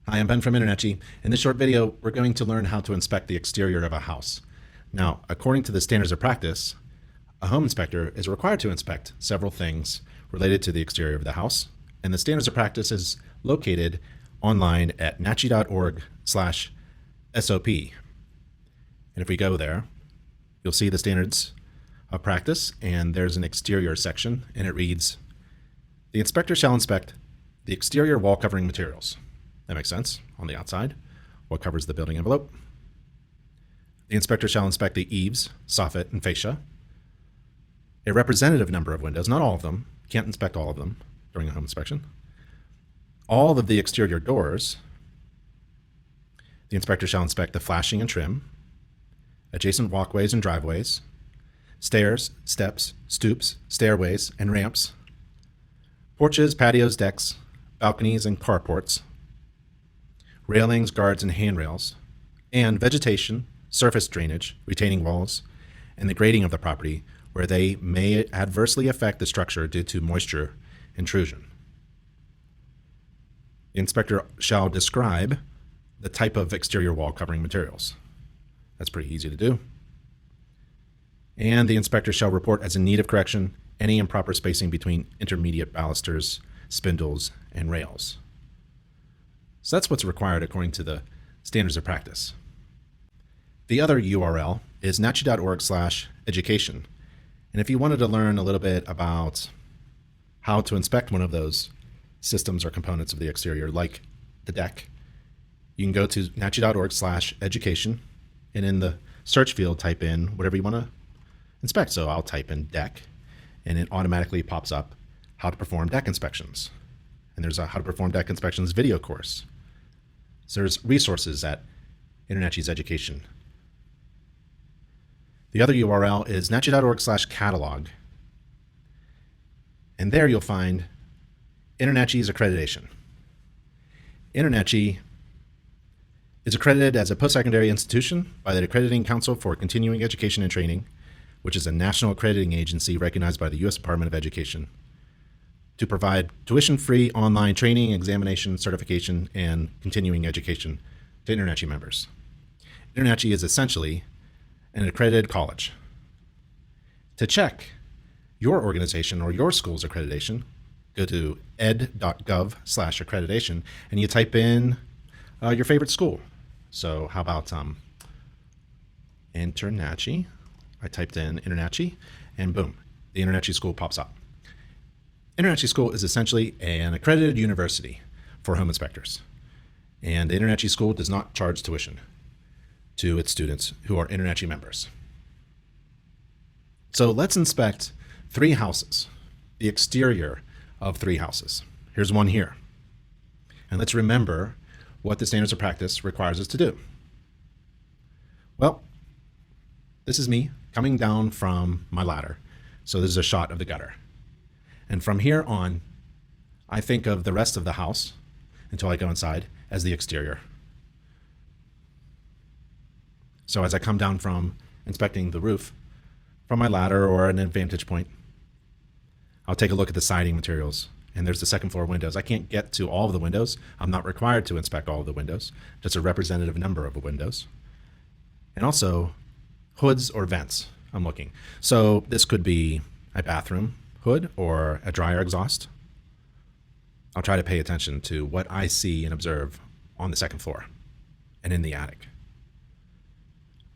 Hi, I'm Ben from InterNACHI. In this short video, we're going to learn how to inspect the exterior of a house. Now, according to the standards of practice, a home inspector is required to inspect several things related to the exterior of the house, and the standards of practice is located online at nachi.org/SOP. And if we go there, you'll see the standards of practice, and there's an exterior section, and it reads, "The inspector shall inspect the exterior wall covering materials." That makes sense. On the outside, what covers the building envelope. The inspector shall inspect the eaves, soffit, and fascia. A representative number of windows, not all of them, can't inspect all of them during a home inspection. All of the exterior doors. The inspector shall inspect the flashing and trim, adjacent walkways and driveways, stairs, steps, stoops, stairways, and ramps, porches, patios, decks, balconies, and carports, railings, guards, and handrails, and vegetation, surface drainage, retaining walls, and the grading of the property where they may adversely affect the structure due to moisture intrusion. The inspector shall describe the type of exterior wall covering materials. That's pretty easy to do. And the inspector shall report as in need of correction any improper spacing between intermediate balusters, spindles, and rails. So that's what's required according to the standards of practice. The other URL is nachi.org/education. And if you wanted to learn a little bit about how to inspect one of those systems or components of the exterior, like the deck, you can go to nachi.org/education, and in the search field, type in whatever you want to inspect. So I'll type in deck, and it automatically pops up how to perform deck inspections. And there's a how to perform deck inspections video course. So there's resources at InterNACHI's education. The other URL is nachi.org/catalog. And there you'll find InterNACHI's accreditation. InterNACHI is accredited as a post-secondary institution by the Accrediting Council for Continuing Education and Training, which is a national accrediting agency recognized by the U.S. Department of Education, to provide tuition-free online training, examination, certification, and continuing education to InterNACHI members. InterNACHI is essentially an accredited college. To check your organization or your school's accreditation, go to ed.gov/accreditation, and you type in your favorite school. So how about InterNACHI? I typed in InterNACHI, and boom, the InterNACHI school pops up. InterNACHI school is essentially an accredited university for home inspectors. And the InterNACHI school does not charge tuition to its students who are InterNACHI members. So let's inspect 3 houses, the exterior of 3 houses. Here's one here. And let's remember what the standards of practice requires us to do. Well, this is me coming down from my ladder. So this is a shot of the gutter. And from here on, I think of the rest of the house until I go inside as the exterior. So as I come down from inspecting the roof from my ladder or an vantage point, I'll take a look at the siding materials. And there's the second floor windows. I can't get to all of the windows. I'm not required to inspect all of the windows, just a representative number of the windows. And also hoods or vents, I'm looking. So this could be a bathroom hood or a dryer exhaust. I'll try to pay attention to what I see and observe on the second floor and in the attic.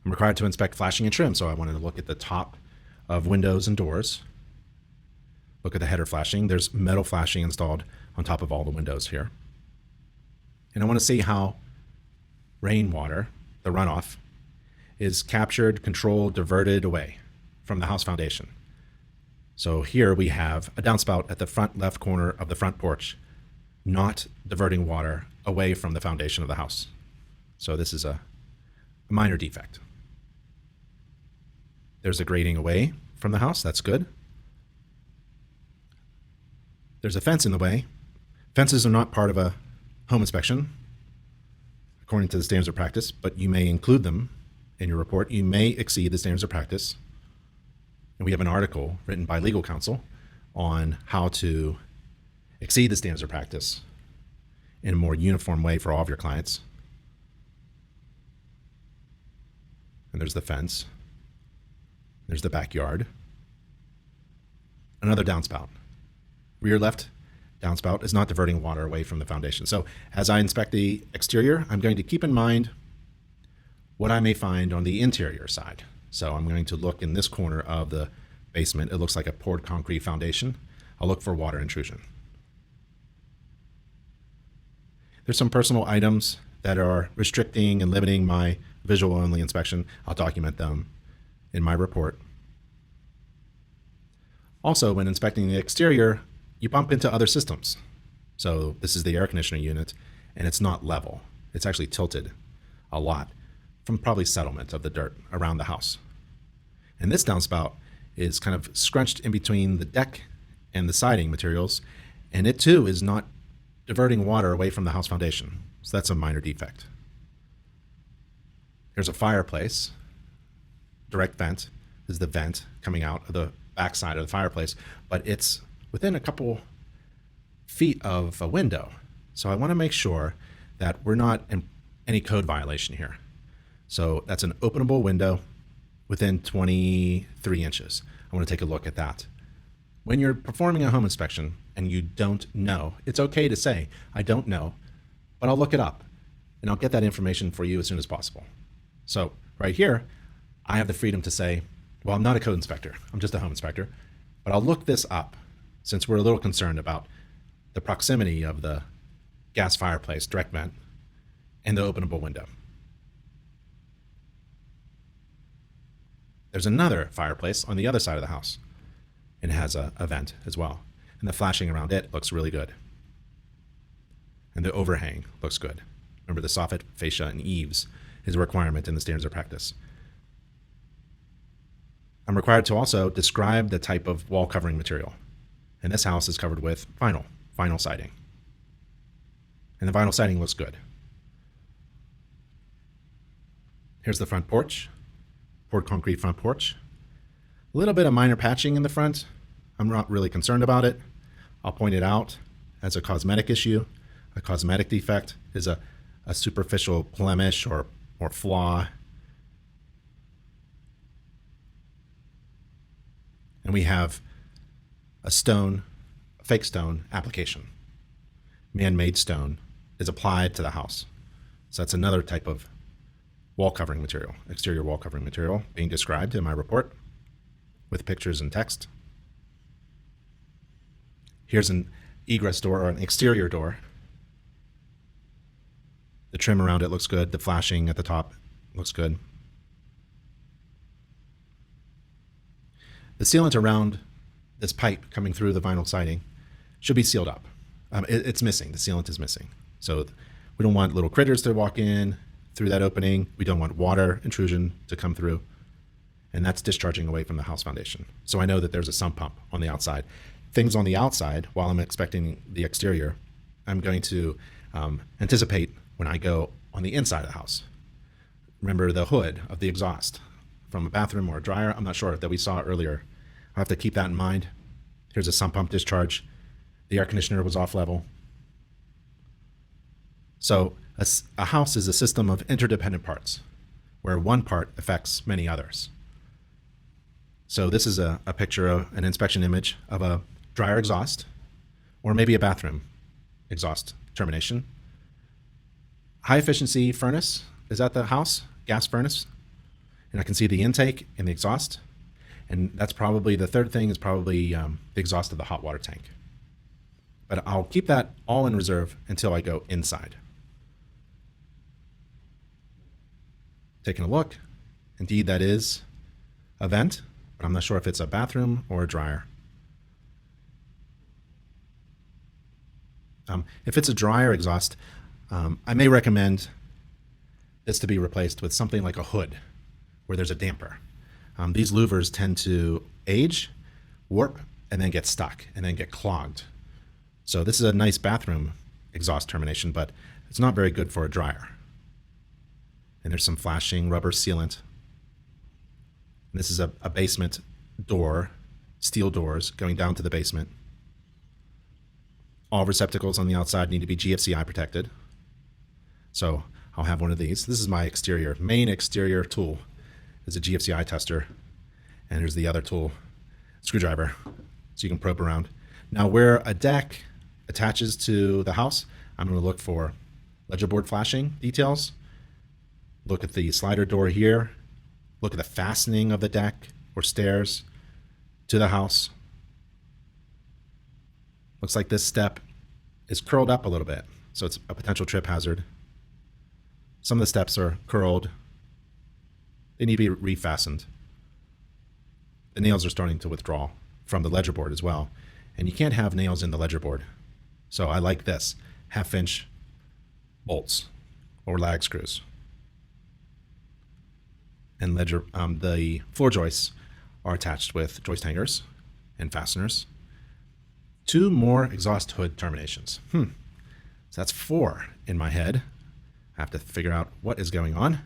I'm required to inspect flashing and trim, so I wanted to look at the top of windows and doors. Look at the header flashing. There's metal flashing installed on top of all the windows here. And I want to see how rainwater, the runoff, is captured, controlled, diverted away from the house foundation. So here we have a downspout at the front left corner of the front porch, not diverting water away from the foundation of the house. So this is a minor defect. There's a grading away from the house. That's good. There's a fence in the way. Fences are not part of a home inspection, according to the standards of practice, but you may include them in your report. You may exceed the standards of practice. And we have an article written by legal counsel on how to exceed the standards of practice in a more uniform way for all of your clients. And there's the fence. There's the backyard. Another downspout. Rear left downspout is not diverting water away from the foundation. So as I inspect the exterior, I'm going to keep in mind what I may find on the interior side. So I'm going to look in this corner of the basement. It looks like a poured concrete foundation. I'll look for water intrusion. There's some personal items that are restricting and limiting my visual only inspection. I'll document them in my report. Also, when inspecting the exterior, you bump into other systems. So this is the air conditioner unit, and it's not level. It's actually tilted a lot from probably settlement of the dirt around the house. And this downspout is kind of scrunched in between the deck and the siding materials, and it too is not diverting water away from the house foundation. So that's a minor defect. Here's a fireplace, direct vent. This is the vent coming out of the back side of the fireplace, but it's within a couple feet of a window. So I want to make sure that we're not in any code violation here. So that's an openable window within 23 inches. I want to take a look at that. When you're performing a home inspection and you don't know, it's okay to say, I don't know, but I'll look it up and I'll get that information for you as soon as possible. So right here, I have the freedom to say, well, I'm not a code inspector, I'm just a home inspector, but I'll look this up since we're a little concerned about the proximity of the gas fireplace, direct vent, and the openable window. There's another fireplace on the other side of the house, and it has a vent as well. And the flashing around it looks really good. And the overhang looks good. Remember, the soffit, fascia, and eaves is a requirement in the standards of practice. I'm required to also describe the type of wall covering material. And this house is covered with vinyl siding. And the vinyl siding looks good. Here's the front porch, poured concrete front porch. A little bit of minor patching in the front. I'm not really concerned about it. I'll point it out as a cosmetic issue. A cosmetic defect is a superficial blemish or flaw. And we have a fake stone application. Man-made stone is applied to the house. So that's another type of wall covering material, exterior wall covering material being described in my report with pictures and text. Here's an egress door or an exterior door. The trim around it looks good. The flashing at the top looks good. The sealant around this pipe coming through the vinyl siding should be sealed up. It's missing. The sealant is missing. So we don't want little critters to walk in through that opening. We don't want water intrusion to come through. And that's discharging away from the house foundation. So I know that there's a sump pump on the outside. Things on the outside, while I'm inspecting the exterior, I'm going to anticipate when I go on the inside of the house. Remember the hood of the exhaust from a bathroom or a dryer? I'm not sure that we saw earlier. I'll have to keep that in mind. Here's a sump pump discharge. The air conditioner was off level. So a house is a system of interdependent parts where one part affects many others. So this is a picture of an inspection image of a dryer exhaust or maybe a bathroom exhaust termination. High efficiency furnace is at the house, gas furnace. And I can see the intake and the exhaust. And that's probably, the third thing is probably the exhaust of the hot water tank. But I'll keep that all in reserve until I go inside. Taking a look, indeed that is a vent, but I'm not sure if it's a bathroom or a dryer. If it's a dryer exhaust, I may recommend this to be replaced with something like a hood where there's a damper. These louvers tend to age, warp, and then get stuck and then get clogged. So this is a nice bathroom exhaust termination, but it's not very good for a dryer. And there's some flashing rubber sealant. And this is a basement door, steel doors going down to the basement. All receptacles on the outside need to be GFCI protected. So I'll have one of these. This is my main exterior tool. Is a GFCI tester. And here's the other tool, screwdriver, so you can probe around. Now where a deck attaches to the house, I'm going to look for ledger board flashing details. Look at the slider door here. Look at the fastening of the deck or stairs to the house. Looks like this step is curled up a little bit, so it's a potential trip hazard. Some of the steps are curled. They need to be refastened. The nails are starting to withdraw from the ledger board as well, and you can't have nails in the ledger board. So I like this, 1/2 inch bolts or lag screws. And the floor joists are attached with joist hangers and fasteners. 2 more exhaust hood terminations. So that's 4 in my head. I have to figure out what is going on.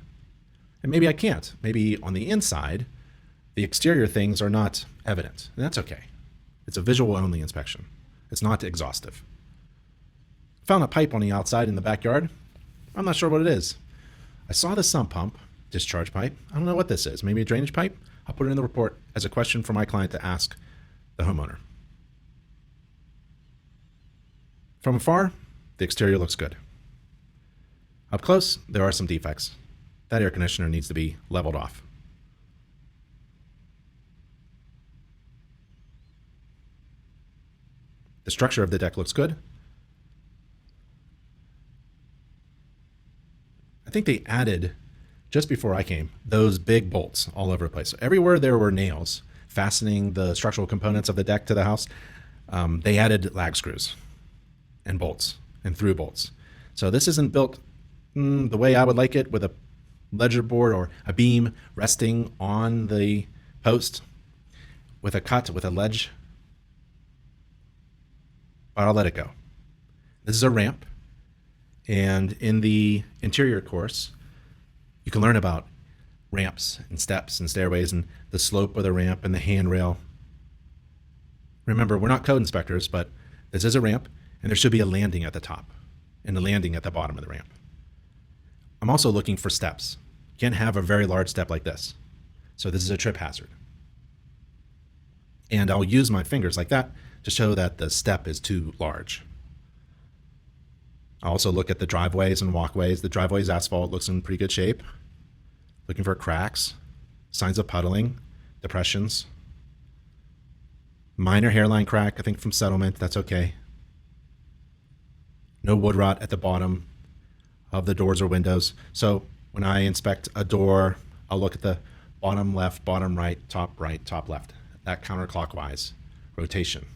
And maybe I can't. Maybe on the inside, the exterior things are not evident. And that's okay. It's a visual only inspection. It's not exhaustive. Found a pipe on the outside in the backyard. I'm not sure what it is. I saw the sump pump, discharge pipe. I don't know what this is. Maybe a drainage pipe? I'll put it in the report as a question for my client to ask the homeowner. From afar, the exterior looks good. Up close, there are some defects. That air conditioner needs to be leveled off. The structure of the deck looks good. I think they added, just before I came, those big bolts all over the place. So everywhere there were nails fastening the structural components of the deck to the house, they added lag screws and bolts and through bolts. So this isn't built the way I would like it, with a ledger board or a beam resting on the post with a cut, with a ledge. But I'll let it go. This is a ramp, and in the interior course, you can learn about ramps and steps and stairways and the slope of the ramp and the handrail. Remember, we're not code inspectors, but this is a ramp, and there should be a landing at the top and a landing at the bottom of the ramp. I'm also looking for steps. You can't have a very large step like this. So this is a trip hazard. And I'll use my fingers like that to show that the step is too large. I also look at the driveways and walkways. The driveway's asphalt looks in pretty good shape. Looking for cracks, signs of puddling, depressions. Minor hairline crack, I think from settlement, that's okay. No wood rot at the bottom of the doors or windows. So when I inspect a door, I'll look at the bottom left, bottom right, top left, that counterclockwise rotation,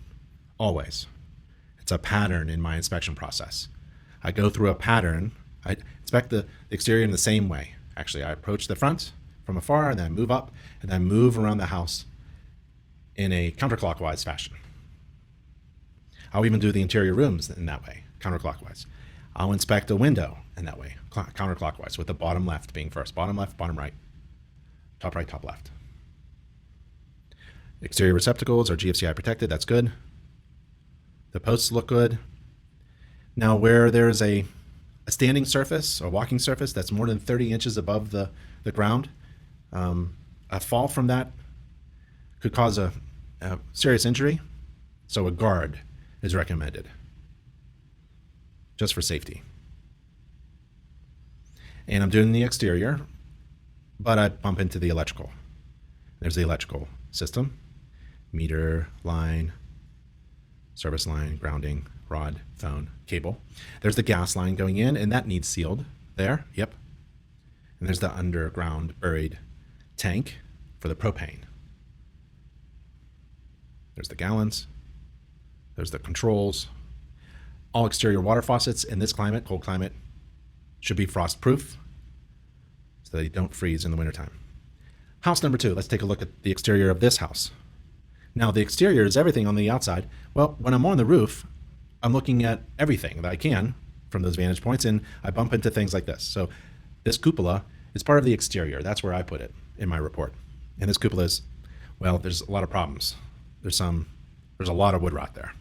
always. It's a pattern in my inspection process. I go through a pattern. I inspect the exterior in the same way. Actually, I approach the front from afar, and then move up, and then move around the house in a counterclockwise fashion. I'll even do the interior rooms in that way, counterclockwise. I'll inspect a window in that way, counterclockwise, with the bottom left being first. Bottom left, bottom right, top left. Exterior receptacles are GFCI protected, that's good. The posts look good. Now where there's a standing surface or walking surface that's more than 30 inches above the ground, a fall from that could cause a serious injury, so a guard is recommended, just for safety. And I'm doing the exterior, but I bump into the electrical. There's the electrical system, meter, line, service line, grounding, rod, phone, cable. There's the gas line going in, and that needs sealed there, yep. And there's the underground buried tank for the propane. There's the gallons, there's the controls. All exterior water faucets in this climate, cold climate, should be frost proof so they don't freeze in the wintertime. House number 2, let's take a look at the exterior of this house. Now the exterior is everything on the outside. Well, when I'm on the roof, I'm looking at everything that I can from those vantage points, and I bump into things like this. So this cupola is part of the exterior. That's where I put it in my report. And this cupola is, well, there's a lot of problems. There's a lot of wood rot there.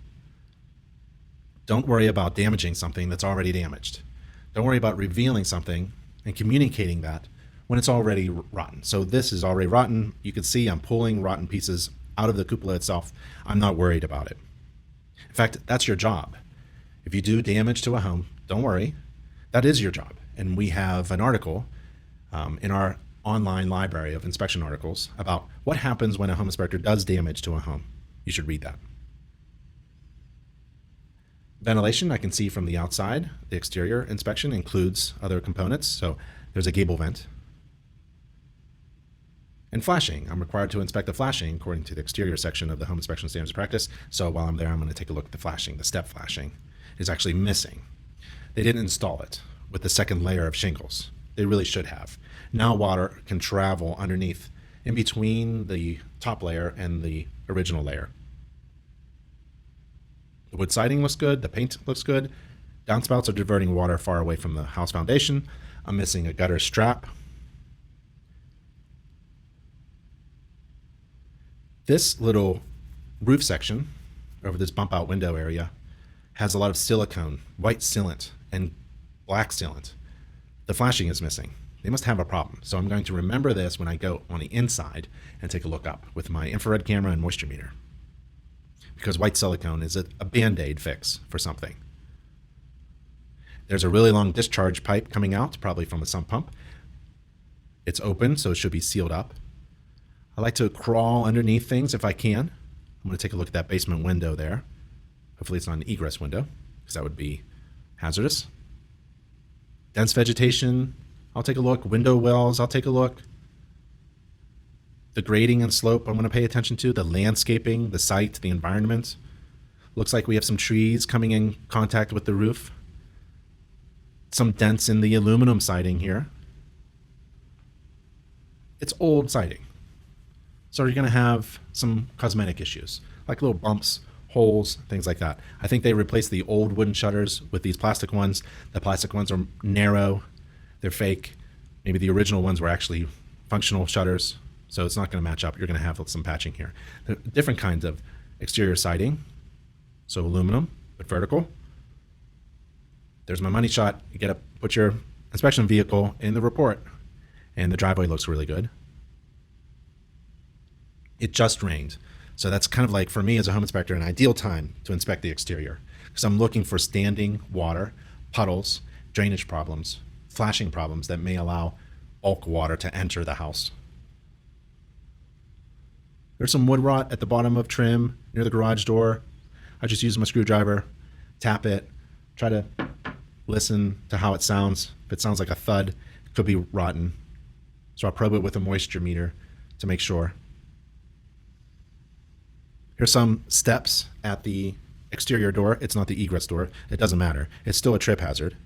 Don't worry about damaging something that's already damaged. Don't worry about revealing something and communicating that when it's already rotten. So this is already rotten. You can see I'm pulling rotten pieces out of the cupola itself. I'm not worried about it. In fact, that's your job. If you do damage to a home, don't worry. That is your job. And we have an article in our online library of inspection articles about what happens when a home inspector does damage to a home. You should read that. Ventilation, I can see from the outside. The exterior inspection includes other components. So there's a gable vent. And flashing, I'm required to inspect the flashing according to the exterior section of the Home Inspection Standards of Practice. So while I'm there, I'm going to take a look at the flashing. The step flashing is actually missing. They didn't install it with the second layer of shingles. They really should have. Now water can travel underneath, in between the top layer and the original layer. The wood siding looks good. The paint looks good. Downspouts are diverting water far away from the house foundation. I'm missing a gutter strap. This little roof section over this bump out window area has a lot of silicone, white sealant and black sealant. The flashing is missing. They must have a problem. So I'm going to remember this when I go on the inside and take a look up with my infrared camera and moisture meter. Because white silicone is a Band-Aid fix for something. There's a really long discharge pipe coming out, probably from a sump pump. It's open, so it should be sealed up. I like to crawl underneath things if I can. I'm going to take a look at that basement window there. Hopefully it's not an egress window, because that would be hazardous. Dense vegetation, I'll take a look. Window wells, I'll take a look. The grading and slope I'm going to pay attention to. The landscaping, the site, the environment. Looks like we have some trees coming in contact with the roof. Some dents in the aluminum siding here. It's old siding. So you're going to have some cosmetic issues, like little bumps, holes, things like that. I think they replaced the old wooden shutters with these plastic ones. The plastic ones are narrow. They're fake. Maybe the original ones were actually functional shutters. So it's not going to match up. You're going to have some patching here. There are different kinds of exterior siding. So aluminum, but vertical. There's my money shot. You get to put your inspection vehicle in the report. And the driveway looks really good. It just rained. So that's kind of like, for me as a home inspector, an ideal time to inspect the exterior. Because I'm looking for standing water, puddles, drainage problems, flashing problems that may allow bulk water to enter the house. There's some wood rot at the bottom of trim near the garage door. I just use my screwdriver, tap it, try to listen to how it sounds. If it sounds like a thud, it could be rotten. So I'll probe it with a moisture meter to make sure. Here's some steps at the exterior door. It's not the egress door. It doesn't matter. It's still a trip hazard.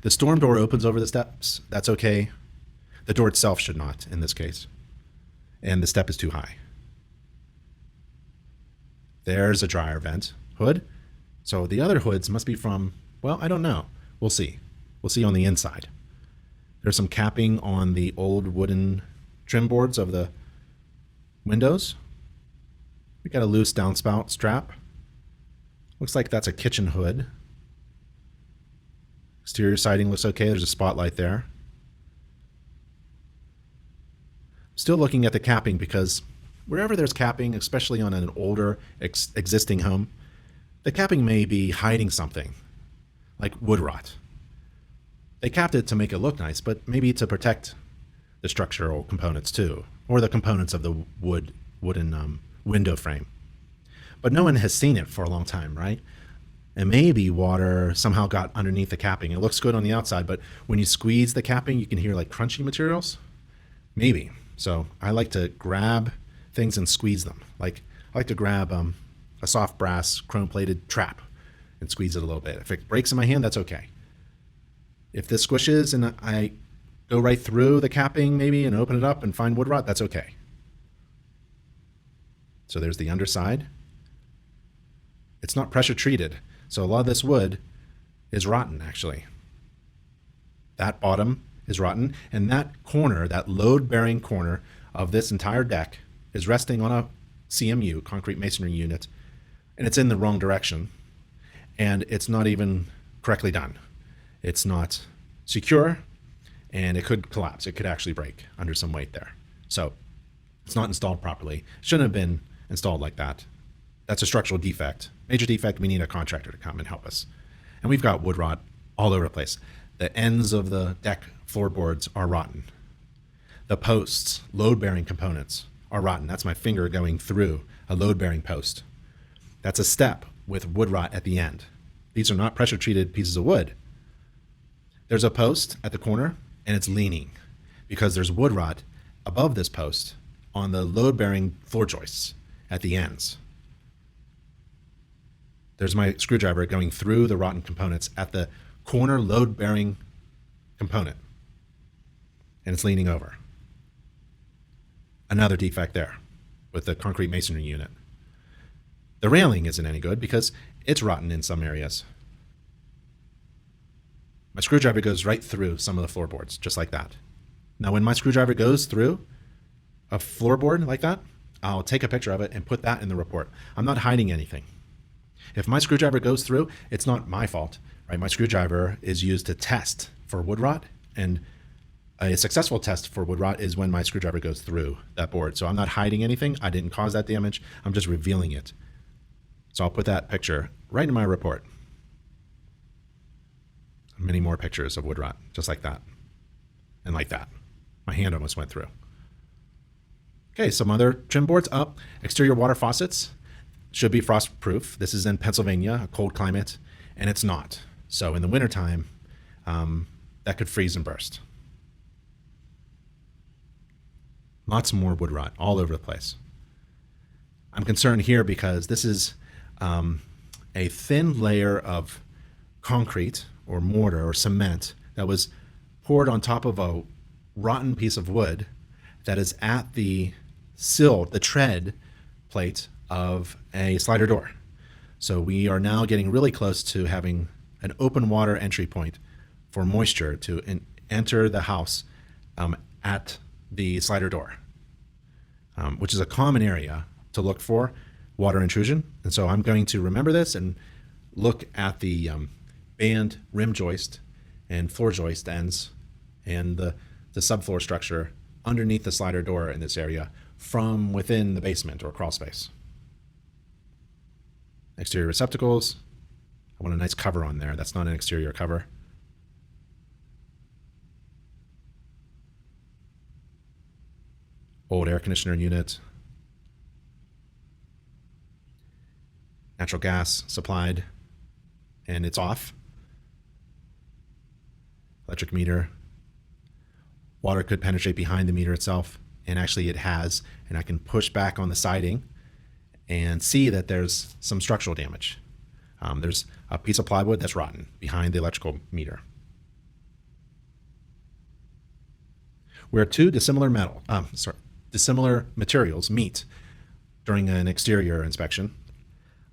The storm door opens over the steps. That's okay. The door itself should not in this case. And the step is too high. There's a dryer vent hood. So the other hoods must be from, well, I don't know. We'll see. We'll see on the inside. There's some capping on the old wooden trim boards of the windows. We got a loose downspout strap. Looks like that's a kitchen hood. Exterior siding looks okay. There's a spotlight there. Still looking at the capping because wherever there's capping, especially on an older existing home, the capping may be hiding something, like wood rot. They capped it to make it look nice, but maybe to protect the structural components too, or the components of the wooden window frame. But no one has seen it for a long time, right? And maybe water somehow got underneath the capping. It looks good on the outside, but when you squeeze the capping, you can hear like crunchy materials. Maybe. So I like to grab things and squeeze them. Like I like to grab a soft brass chrome-plated trap and squeeze it a little bit. If it breaks in my hand, that's okay. If this squishes and I go right through the capping maybe and open it up and find wood rot, that's okay. So there's the underside. It's not pressure treated. So a lot of this wood is rotten actually. That bottom is rotten, and that corner, that load-bearing corner of this entire deck is resting on a CMU, concrete masonry unit, and it's in the wrong direction. and it's not even correctly done. It's not secure, and it could collapse. It could actually break under some weight there. So it's not installed properly. Shouldn't have been installed like that. That's a structural defect. Major defect, we need a contractor to come and help us. And we've got wood rot all over the place. The ends of the deck floorboards are rotten. The posts, load-bearing components, are rotten. That's my finger going through a load-bearing post. That's a step with wood rot at the end. These are not pressure-treated pieces of wood. There's a post at the corner, and it's leaning because there's wood rot above this post on the load-bearing floor joists at the ends. There's my screwdriver going through the rotten components at the corner load-bearing component, and it's leaning over. Another defect there with the concrete masonry unit. The railing isn't any good because it's rotten in some areas. My screwdriver goes right through some of the floorboards, just like that. Now, when my screwdriver goes through a floorboard like that, I'll take a picture of it and put that in the report. I'm not hiding anything. If my screwdriver goes through, it's not my fault, right? My screwdriver is used to test for wood rot, and a successful test for wood rot is when my screwdriver goes through that board. So I'm not hiding anything. I didn't cause that damage. I'm just revealing it. So I'll put that picture right in my report. Many more pictures of wood rot, just like that. And like that. My hand almost went through. Okay, some other trim boards up. Exterior water faucets should be frost proof. This is in Pennsylvania, a cold climate, and it's not. So in the wintertime, that could freeze and burst. Lots more wood rot all over the place. I'm concerned here because this is a thin layer of concrete or mortar or cement that was poured on top of a rotten piece of wood that is at the sill, the tread plate of a slider door. So we are now getting really close to having an open water entry point for moisture to enter the house at the slider door, which is a common area to look for water intrusion. And so I'm going to remember this and look at the band rim joist and floor joist ends and the subfloor structure underneath the slider door in this area from within the basement or crawl space. Exterior receptacles. I want a nice cover on there. That's not an exterior cover. Old air conditioner unit. Natural gas supplied, and it's off. Electric meter. Water could penetrate behind the meter itself, and actually it has, and I can push back on the siding and see that there's some structural damage. There's a piece of plywood that's rotten behind the electrical meter. Where two dissimilar materials meet during an exterior inspection,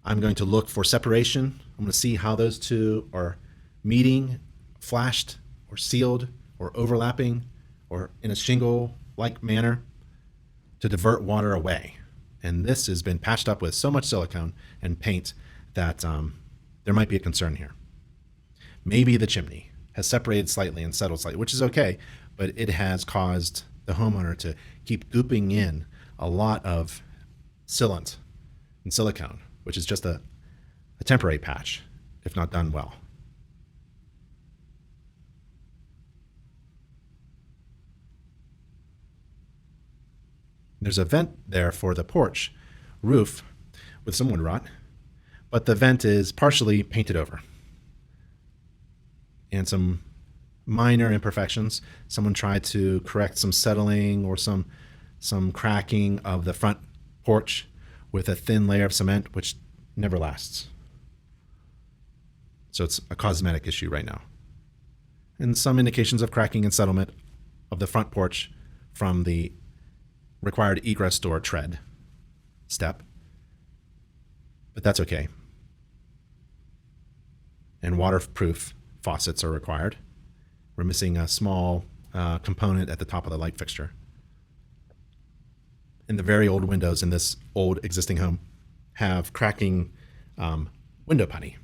I'm going to look for separation. I'm going to see how those two are meeting, flashed or sealed or overlapping or in a shingle-like manner to divert water away. And this has been patched up with so much silicone and paint that there might be a concern here. Maybe the chimney has separated slightly and settled slightly, which is okay, but it has caused the homeowner to keep gooping in a lot of sealant and silicone, which is just a temporary patch if not done well. There's a vent there for the porch roof with some wood rot, but the vent is partially painted over. And some minor imperfections. Someone tried to correct some settling or some cracking of the front porch with a thin layer of cement, which never lasts. So it's a cosmetic issue right now. And some indications of cracking and settlement of the front porch from the required egress door tread step, but that's okay. And waterproof faucets are required. We're missing a small component at the top of the light fixture. And the very old windows in this old existing home have cracking window putty.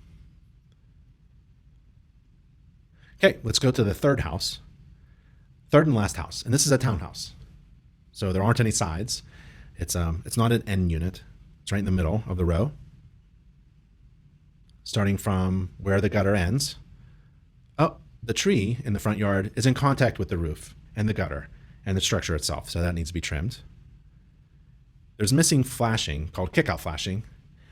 Okay, let's go to the third house, third and last house. And this is a townhouse. So there aren't any sides. It's not an end unit. It's right in the middle of the row. Starting from where the gutter ends. Oh, the tree in the front yard is in contact with the roof and the gutter and the structure itself. So that needs to be trimmed. There's missing flashing called kickout flashing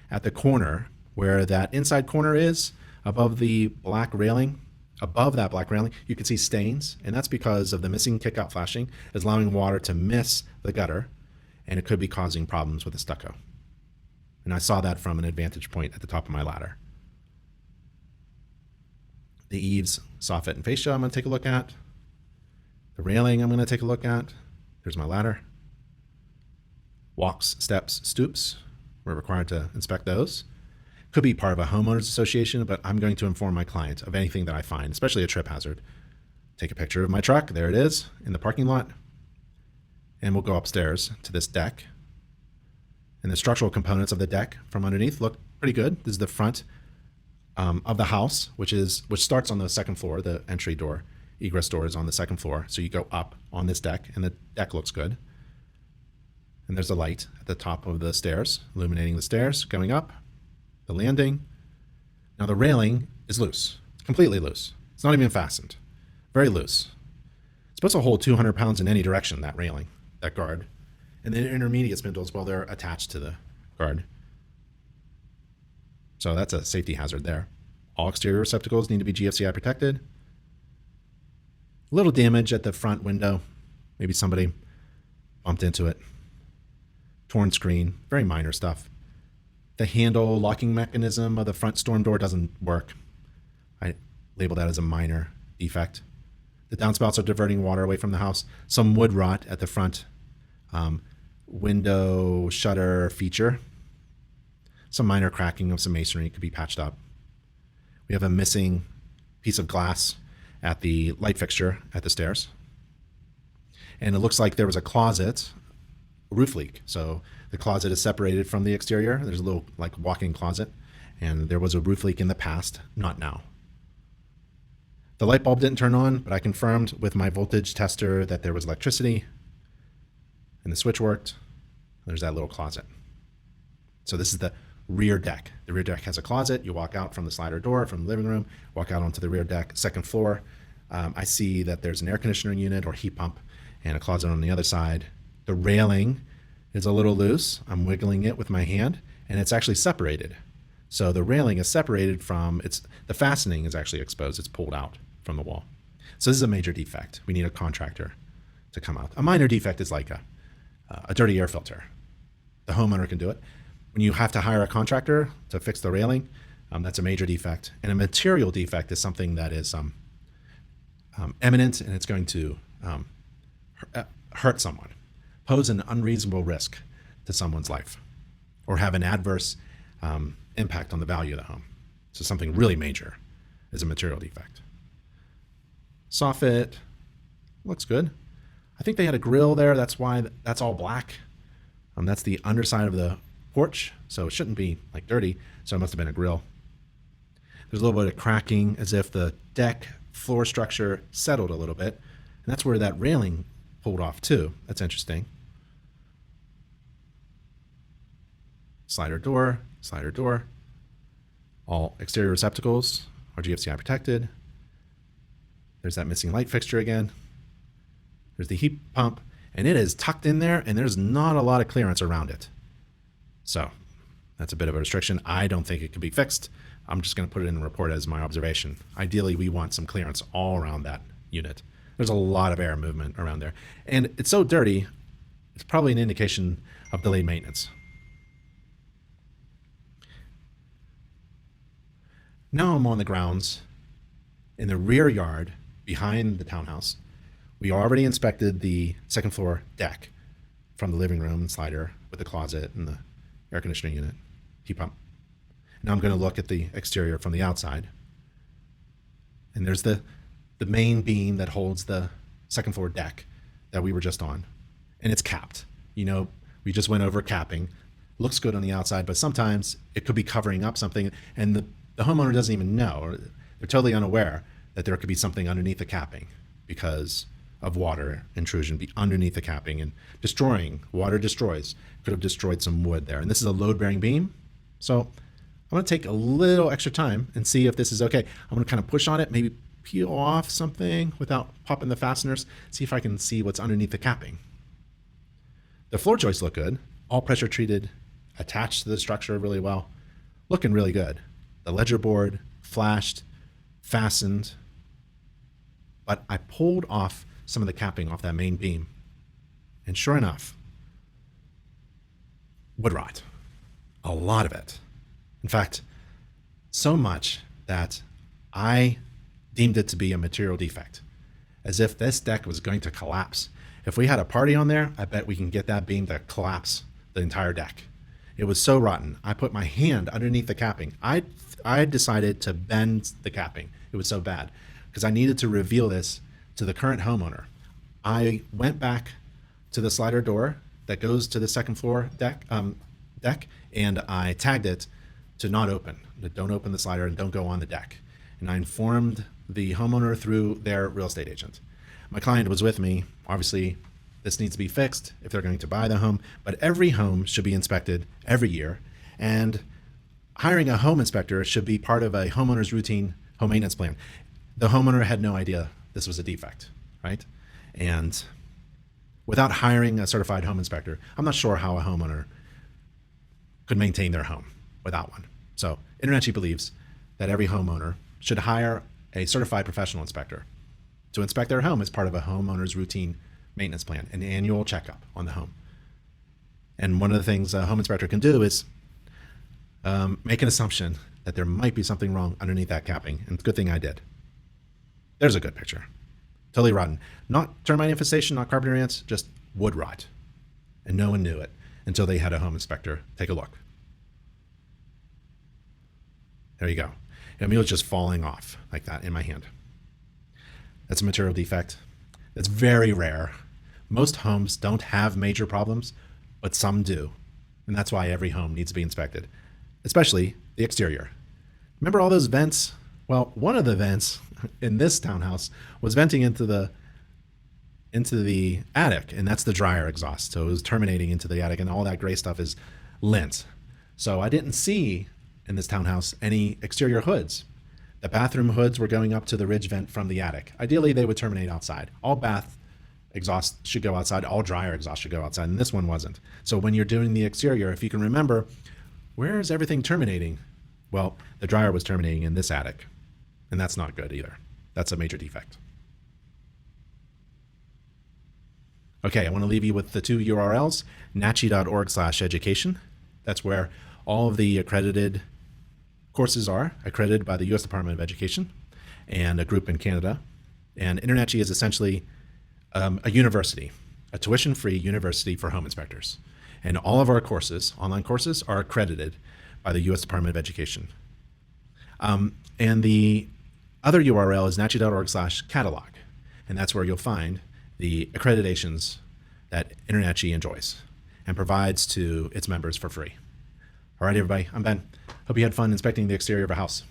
at the corner where that inside corner is above the black railing. Above that black railing, you can see stains, and that's because of the missing kickout flashing is allowing water to miss the gutter, and it could be causing problems with the stucco. And I saw that from an advantage point at the top of my ladder. The eaves, soffit, and fascia I'm going to take a look at. The railing I'm going to take a look at. There's my ladder. Walks, steps, stoops. We're required to inspect those. Could be part of a homeowners association, but I'm going to inform my client of anything that I find, especially a trip hazard. Take a picture of my truck. There it is in the parking lot. And we'll go upstairs to this deck. And the structural components of the deck from underneath look pretty good. This is the front of the house, which starts on the second floor. The entry door, egress door is on the second floor. So you go up on this deck, and the deck looks good. And there's a light at the top of the stairs, illuminating the stairs going up. The landing. Now the railing is loose. It's completely loose. It's not even fastened. Very loose. It's supposed to hold 200 pounds in any direction, that railing, that guard. And the intermediate spindles, well, they're attached to the guard. So that's a safety hazard there. All exterior receptacles need to be GFCI protected. A little damage at the front window. Maybe somebody bumped into it. Torn screen. Very minor stuff. The handle locking mechanism of the front storm door doesn't work. I label that as a minor defect. The downspouts are diverting water away from the house. Some wood rot at the front window shutter feature. Some minor cracking of some masonry could be patched up. We have a missing piece of glass at the light fixture at the stairs. And it looks like there was a closet, roof leak. So the closet is separated from the exterior. There's a little like walk-in closet, and there was a roof leak in the past, not now. The light bulb didn't turn on, but I confirmed with my voltage tester that there was electricity, and the switch worked. There's that little closet. So this is the rear deck. The rear deck has a closet. You walk out from the slider door from the living room, walk out onto the rear deck, second floor. I see that there's an air conditioner unit or heat pump and a closet on the other side. The railing is a little loose. I'm wiggling it with my hand, and it's actually separated. So the railing is separated from, the fastening is actually exposed. It's pulled out from the wall. So this is a major defect. We need a contractor to come out. A minor defect is like a dirty air filter. The homeowner can do it. When you have to hire a contractor to fix the railing, that's a major defect. And a material defect is something that is imminent, and it's going to hurt someone, pose an unreasonable risk to someone's life, or have an adverse impact on the value of the home. So something really major is a material defect. Soffit looks good. I think they had a grill there. That's why that's all black. That's the underside of the porch, so it shouldn't be like dirty. So it must have been a grill. There's a little bit of cracking as if the deck floor structure settled a little bit. And that's where that railing pulled off too. That's interesting. Slider door, slider door. All exterior receptacles are GFCI protected. There's that missing light fixture again. There's the heat pump, and it is tucked in there, and there's not a lot of clearance around it. So that's a bit of a restriction. I don't think it can be fixed. I'm just going to put it in the report as my observation. Ideally, we want some clearance all around that unit. There's a lot of air movement around there. And it's so dirty, it's probably an indication of delayed maintenance. Now I'm on the grounds in the rear yard behind the townhouse. We already inspected the second floor deck from the living room and slider with the closet and the air conditioning unit, heat pump. Now I'm going to look at the exterior from the outside. And there's the main beam that holds the second floor deck that we were just on. And it's capped. You know, we just went over capping. Looks good on the outside, but sometimes it could be covering up something, and the homeowner doesn't even know, or they're totally unaware that there could be something underneath the capping because of water intrusion be underneath the capping and destroying. Water destroys. Could have destroyed some wood there. And this is a load-bearing beam. So I'm going to take a little extra time and see if this is okay. I'm going to kind of push on it, maybe peel off something without popping the fasteners, see if I can see what's underneath the capping. The floor joists look good. All pressure treated, attached to the structure really well. Looking really good. The ledger board, flashed, fastened. But I pulled off some of the capping off that main beam. And sure enough, wood rot. A lot of it. In fact, so much that I deemed it to be a material defect, as if this deck was going to collapse. If we had a party on there, I bet we can get that beam to collapse the entire deck. It was so rotten. I put my hand underneath the capping. I decided to bend the capping. It was so bad because I needed to reveal this to the current homeowner. I went back to the slider door that goes to the second floor deck, and I tagged it to not open. Don't open the slider and don't go on the deck. And I informed the homeowner through their real estate agent. My client was with me. Obviously, this needs to be fixed if they're going to buy the home, but every home should be inspected every year. And hiring a home inspector should be part of a homeowner's routine home maintenance plan. The homeowner had no idea this was a defect, right? And without hiring a certified home inspector, I'm not sure how a homeowner could maintain their home without one. So InterNACHI believes that every homeowner should hire a certified professional inspector to inspect their home as part of a homeowner's routine maintenance plan, an annual checkup on the home. And one of the things a home inspector can do is make an assumption that there might be something wrong underneath that capping. And it's a good thing I did. There's a good picture. Totally rotten. Not termite infestation, not carpenter ants, just wood rot. And no one knew it until they had a home inspector take a look. There you go. And it was just falling off like that in my hand. That's a material defect. That's very rare. Most homes don't have major problems, but some do. And that's why every home needs to be inspected, especially the exterior. Remember all those vents? Well, one of the vents in this townhouse was venting into the attic, and that's the dryer exhaust. So it was terminating into the attic, and all that gray stuff is lint. So I didn't see in this townhouse any exterior hoods. The bathroom hoods were going up to the ridge vent from the attic. Ideally, they would terminate outside. All bath exhaust should go outside. All dryer exhaust should go outside, and this one wasn't. So when you're doing the exterior, if you can remember, where is everything terminating? Well, the dryer was terminating in this attic, and that's not good either. That's a major defect. Okay, I want to leave you with the two URLs, nachi.org/education. That's where all of the accredited courses are, accredited by the U.S. Department of Education and a group in Canada. And InterNACHI is essentially a university, a tuition-free university for home inspectors. And all of our courses, online courses, are accredited by the U.S. Department of Education. And the other URL is nachi.org/catalog. And that's where you'll find the accreditations that InterNACHI enjoys and provides to its members for free. All right, everybody, I'm Ben. Hope you had fun inspecting the exterior of a house.